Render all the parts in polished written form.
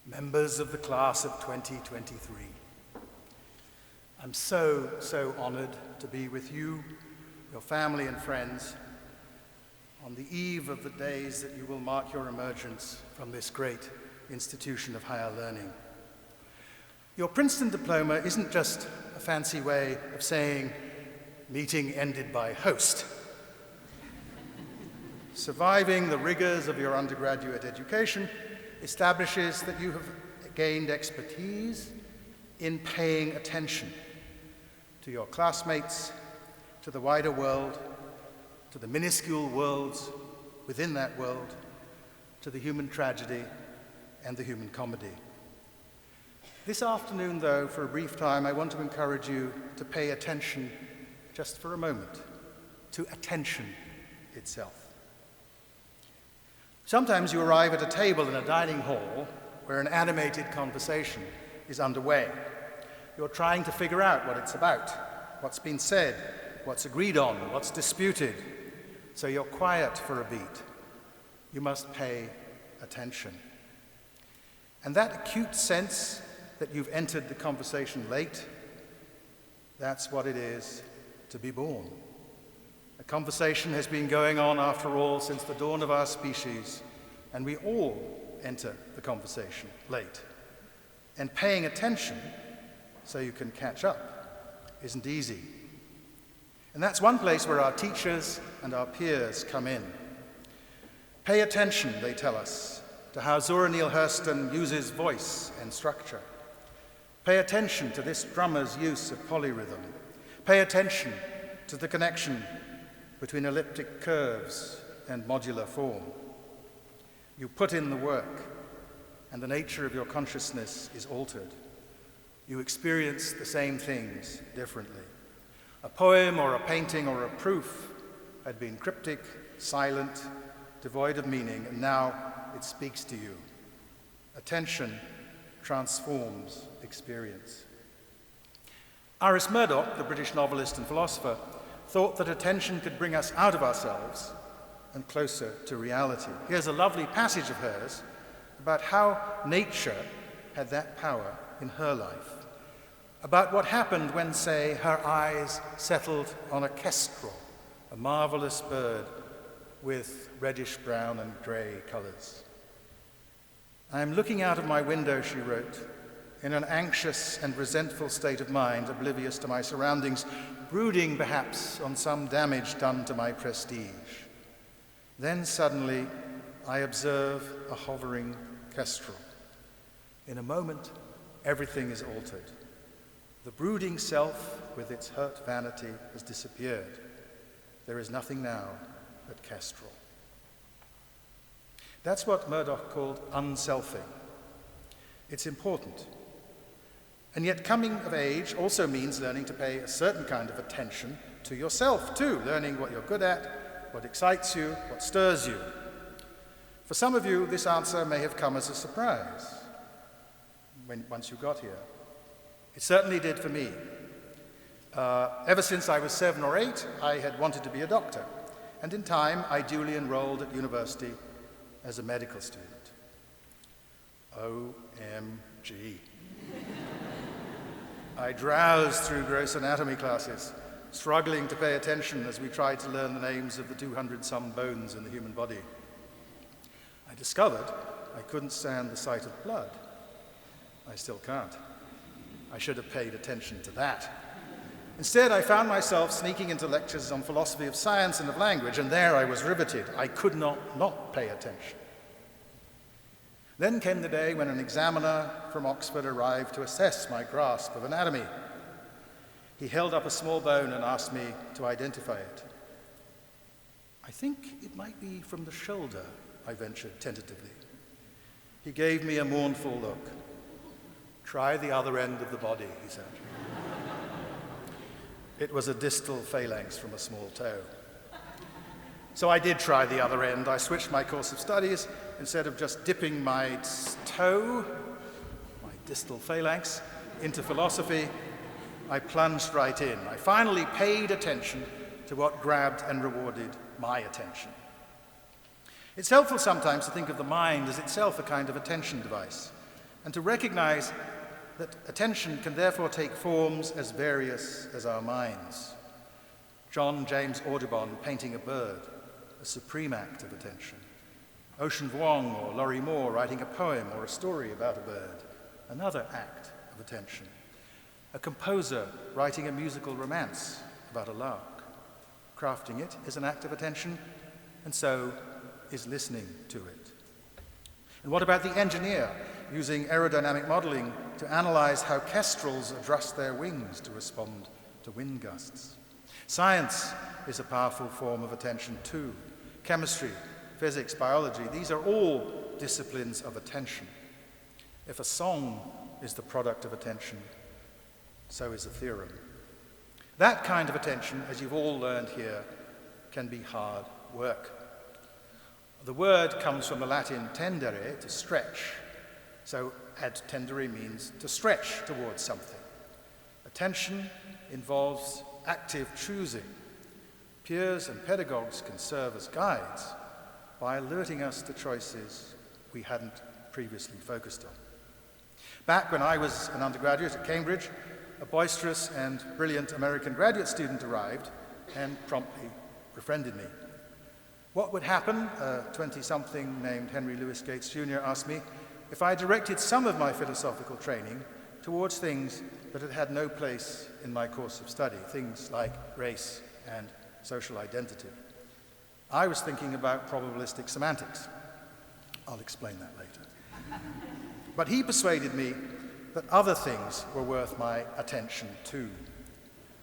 members of the class of 2023. I'm so honored to be with you, your family and friends, on the eve of the days that you will mark your emergence from this great institution of higher learning. Your Princeton diploma isn't just a fancy way of saying meeting ended by host. Surviving the rigors of your undergraduate education establishes that you have gained expertise in paying attention to your classmates, to the wider world, to the minuscule worlds within that world, to the human tragedy and the human comedy. This afternoon, though, for a brief time, I want to encourage you to pay attention just for a moment to attention itself. Sometimes you arrive at a table in a dining hall where an animated conversation is underway. You're trying to figure out what it's about, what's been said, what's agreed on, what's disputed. So you're quiet for a beat. You must pay attention. And that acute sense that you've entered the conversation late, that's what it is to be born. A conversation has been going on, after all, since the dawn of our species, and we all enter the conversation late. And paying attention so you can catch up isn't easy. And that's one place where our teachers and our peers come in. Pay attention, they tell us, to how Zora Neale Hurston uses voice and structure. Pay attention to this drummer's use of polyrhythm. Pay attention to the connection between elliptic curves and modular form. You put in the work, and the nature of your consciousness is altered. You experience the same things differently. A poem or a painting or a proof had been cryptic, silent, devoid of meaning, and now it speaks to you. Attention transforms experience. Iris Murdoch, the British novelist and philosopher, thought that attention could bring us out of ourselves and closer to reality. Here's a lovely passage of hers about how nature had that power in her life, about what happened when, say, her eyes settled on a kestrel, a marvelous bird with reddish-brown and grey colors. I am looking out of my window, she wrote, in an anxious and resentful state of mind, oblivious to my surroundings, brooding perhaps on some damage done to my prestige. Then suddenly I observe a hovering kestrel. In a moment, everything is altered. The brooding self with its hurt vanity has disappeared. There is nothing now but kestrel. That's what Murdoch called unselfing. It's important. And yet coming of age also means learning to pay a certain kind of attention to yourself too, learning what you're good at, what excites you, what stirs you. For some of you, this answer may have come as a surprise once you got here. It certainly did for me. Ever since I was 7 or 8, I had wanted to be a doctor, and in time I duly enrolled at university as a medical student. OMG. I drowsed through gross anatomy classes, struggling to pay attention as we tried to learn the names of the 200-some bones in the human body. I discovered I couldn't stand the sight of blood. I still can't. I should have paid attention to that. Instead, I found myself sneaking into lectures on philosophy of science and of language, and there I was riveted. I could not pay attention. Then came the day when an examiner from Oxford arrived to assess my grasp of anatomy. He held up a small bone and asked me to identify it. I think it might be from the shoulder, I ventured tentatively. He gave me a mournful look. Try the other end of the body, he said. It was a distal phalanx from a small toe. So I did try the other end. I switched my course of studies. Instead of just dipping my toe, my distal phalanx, into philosophy, I plunged right in. I finally paid attention to what grabbed and rewarded my attention. It's helpful sometimes to think of the mind as itself a kind of attention device. and to recognize that attention can therefore take forms as various as our minds. John James Audubon painting a bird, a supreme act of attention. Ocean Vuong or Laurie Moore writing a poem or a story about a bird, another act of attention. A composer writing a musical romance about a lark. Crafting it is an act of attention, and so is listening to it. And what about the engineer using aerodynamic modeling to analyze how kestrels adjust their wings to respond to wind gusts? Science is a powerful form of attention too. Chemistry, physics, biology, these are all disciplines of attention. If a song is the product of attention, so is a theorem. That kind of attention, as you've all learned here, can be hard work. The word comes from the Latin tendere, to stretch. So ad tendere means to stretch towards something. Attention involves active choosing. Peers and pedagogues can serve as guides by alerting us to choices we hadn't previously focused on. Back when I was an undergraduate at Cambridge, a boisterous and brilliant American graduate student arrived and promptly befriended me. What would happen, a 20-something named Henry Louis Gates Jr. asked me, if I directed some of my philosophical training towards things that had had no place in my course of study, things like race and social identity. I was thinking about probabilistic semantics. I'll explain that later. But he persuaded me that other things were worth my attention too.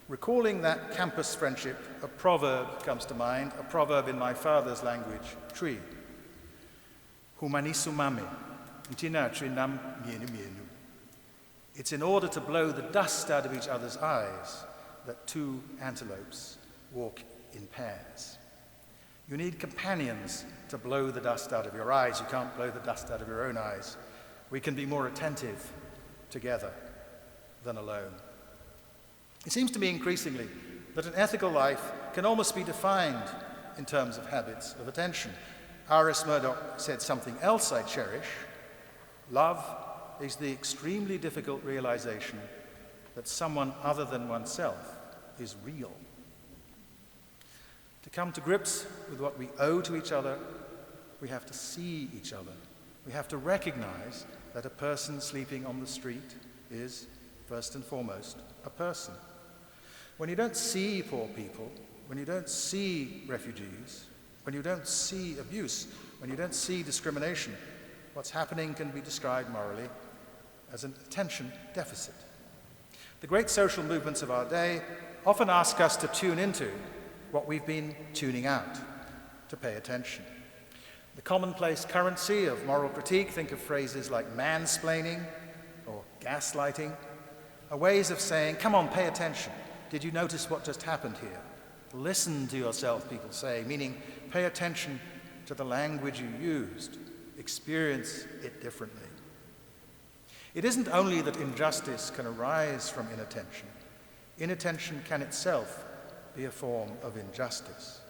Recalling that campus friendship, a proverb comes to mind, a proverb in my father's language, Twi. Humanisumame, ntina trinam mienu mienu. It's in order to blow the dust out of each other's eyes that two antelopes walk in pairs. You need companions to blow the dust out of your eyes. You can't blow the dust out of your own eyes. We can be more attentive together than alone. It seems to me increasingly that an ethical life can almost be defined in terms of habits of attention. R.S. Murdoch said something else I cherish. Love is the extremely difficult realization that someone other than oneself is real. To come to grips with what we owe to each other, we have to see each other. We have to recognize that a person sleeping on the street is, first and foremost, a person. When you don't see poor people, when you don't see refugees, when you don't see abuse, when you don't see discrimination, what's happening can be described morally as an attention deficit. The great social movements of our day often ask us to tune into what we've been tuning out, to pay attention. The commonplace currency of moral critique, think of phrases like mansplaining or gaslighting, are ways of saying, come on, pay attention. Did you notice what just happened here? Listen to yourself, people say, meaning pay attention to the language you used. Experience it differently. It isn't only that injustice can arise from inattention. Inattention can itself be a form of injustice.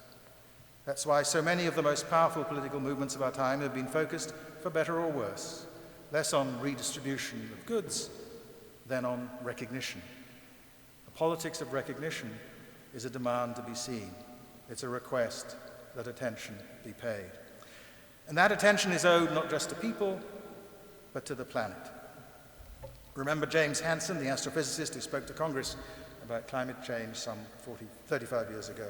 That's why so many of the most powerful political movements of our time have been focused, for better or worse, less on redistribution of goods than on recognition. The politics of recognition is a demand to be seen. It's a request that attention be paid. And that attention is owed not just to people, but to the planet. Remember James Hansen, the astrophysicist who spoke to Congress about climate change some 35 years ago.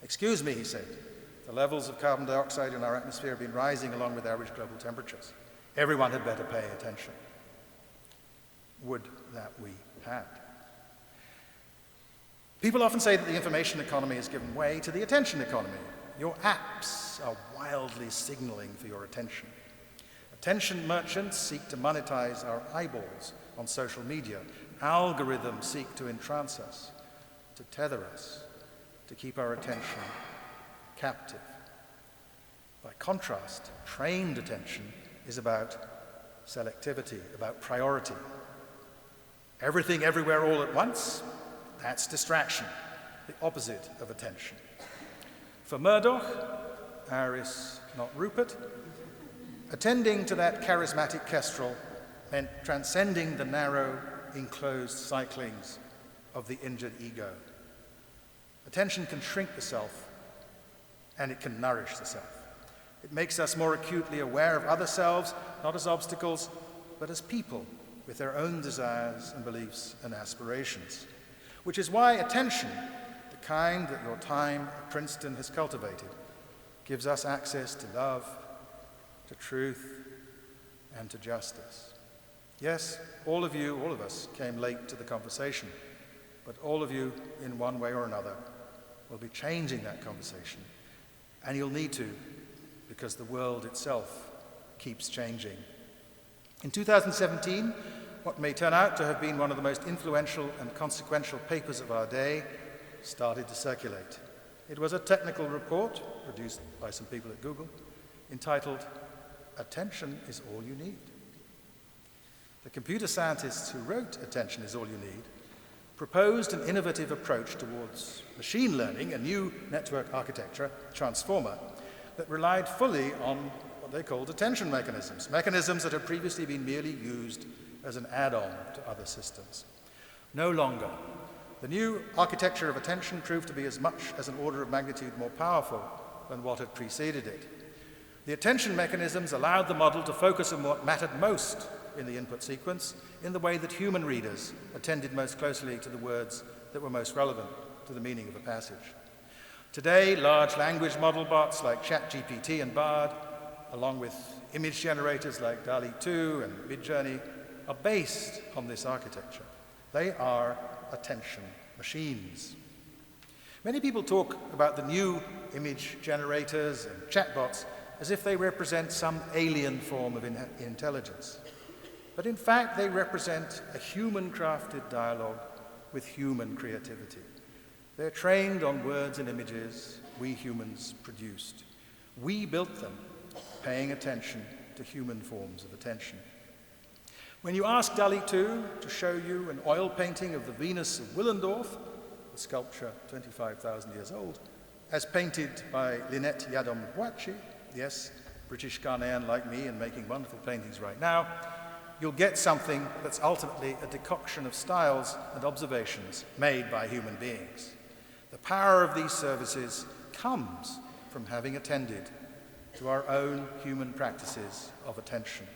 Excuse me, he said, the levels of carbon dioxide in our atmosphere have been rising along with average global temperatures. Everyone had better pay attention. Would that we had. People often say that the information economy has given way to the attention economy. Your apps are wildly signaling for your attention. Attention merchants seek to monetize our eyeballs on social media. Algorithms seek to entrance us, to tether us, to keep our attention captive. By contrast, trained attention is about selectivity, about priority. Everything, everywhere, all at once, that's distraction, the opposite of attention. For Murdoch, Aris, not Rupert, attending to that charismatic kestrel meant transcending the narrow, enclosed cyclings of the injured ego. Attention can shrink the self, and it can nourish the self. It makes us more acutely aware of other selves, not as obstacles, but as people with their own desires and beliefs and aspirations. Which is why attention, the kind that your time at Princeton has cultivated, gives us access to love, to truth, and to justice. Yes, all of you, all of us, came late to the conversation, but all of you, in one way or another, will be changing that conversation. And you'll need to, because the world itself keeps changing. In 2017, what may turn out to have been one of the most influential and consequential papers of our day started to circulate. It was a technical report produced by some people at Google entitled, "Attention is All You Need." The computer scientists who wrote "Attention is All You Need" proposed an innovative approach towards machine learning, a new network architecture, transformer, that relied fully on what they called attention mechanisms that had previously been merely used as an add-on to other systems. No longer. The new architecture of attention proved to be as much as an order of magnitude more powerful than what had preceded it. The attention mechanisms allowed the model to focus on what mattered most in the input sequence in the way that human readers attended most closely to the words that were most relevant to the meaning of a passage. Today, large language model bots like ChatGPT and Bard, along with image generators like DALL-E 2 and Midjourney, are based on this architecture. They are attention machines. Many people talk about the new image generators and chatbots as if they represent some alien form of intelligence. But in fact, they represent a human-crafted dialogue with human creativity. They're trained on words and images we humans produced. We built them, paying attention to human forms of attention. When you ask DALL-E 2 to show you an oil painting of the Venus of Willendorf, a sculpture 25,000 years old, as painted by Lynette Yadom-Boakye, yes, British Ghanaian like me and making wonderful paintings right now, you'll get something that's ultimately a decoction of styles and observations made by human beings. The power of these services comes from having attended to our own human practices of attention.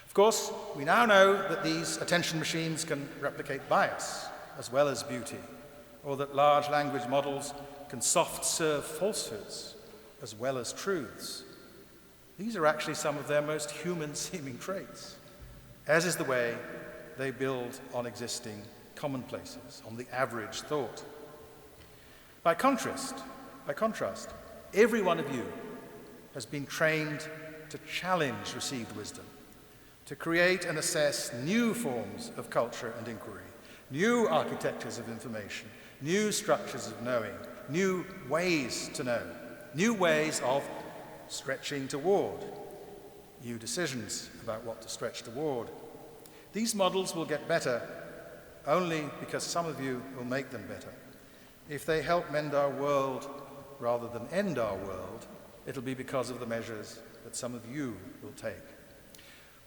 Of course, we now know that these attention machines can replicate bias as well as beauty, or that large language models can soft-serve falsehoods as well as truths. These are actually some of their most human-seeming traits, as is the way they build on existing commonplaces, on the average thought. By contrast, every one of you has been trained to challenge received wisdom, to create and assess new forms of culture and inquiry, new architectures of information, new structures of knowing, new ways to know, new ways of stretching toward, new decisions about what to stretch toward. These models will get better only because some of you will make them better. If they help mend our world rather than end our world, it'll be because of the measures that some of you will take.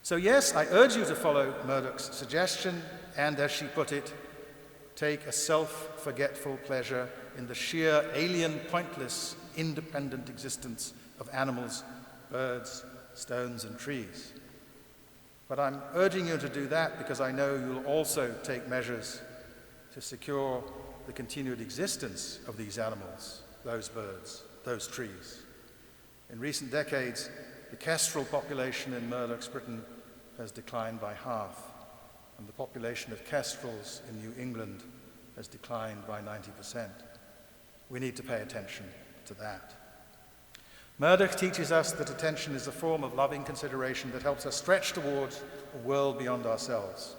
So yes, I urge you to follow Murdoch's suggestion and, as she put it, take a self-forgetful pleasure in the sheer alien, pointless, independent existence of animals, birds, stones, and trees. But I'm urging you to do that because I know you'll also take measures to secure the continued existence of these animals, those birds, those trees. In recent decades, the kestrel population in Murdoch's Britain has declined by half, and the population of kestrels in New England has declined by 90%. We need to pay attention to that. Murdoch teaches us that attention is a form of loving consideration that helps us stretch towards a world beyond ourselves.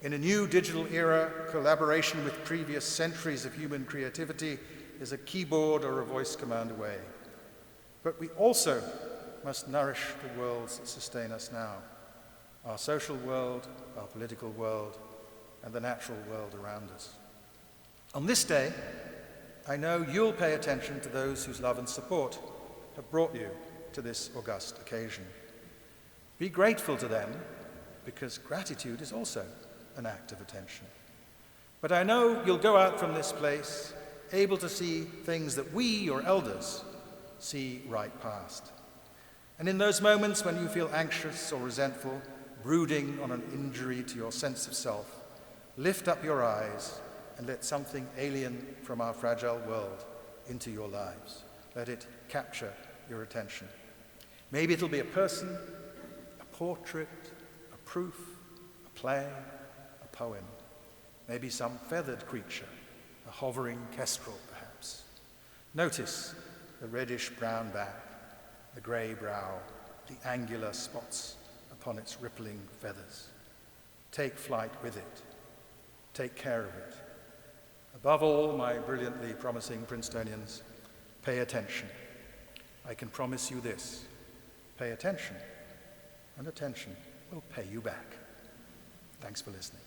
In a new digital era, collaboration with previous centuries of human creativity is a keyboard or a voice command away. But we also must nourish the worlds that sustain us now, our social world, our political world, and the natural world around us. On this day, I know you'll pay attention to those whose love and support have brought you to this august occasion. Be grateful to them because gratitude is also an act of attention. But I know you'll go out from this place able to see things that we, your elders, see right past. And in those moments when you feel anxious or resentful, brooding on an injury to your sense of self, lift up your eyes and let something alien from our fragile world into your lives. Let it capture your attention. Maybe it'll be a person, a portrait, a proof, a play, a poem. Maybe some feathered creature, a hovering kestrel perhaps. Notice the reddish-brown back, the grey brow, the angular spots upon its rippling feathers. Take flight with it. Take care of it. Above all, my brilliantly promising Princetonians, pay attention. I can promise you this: pay attention, and attention will pay you back. Thanks for listening.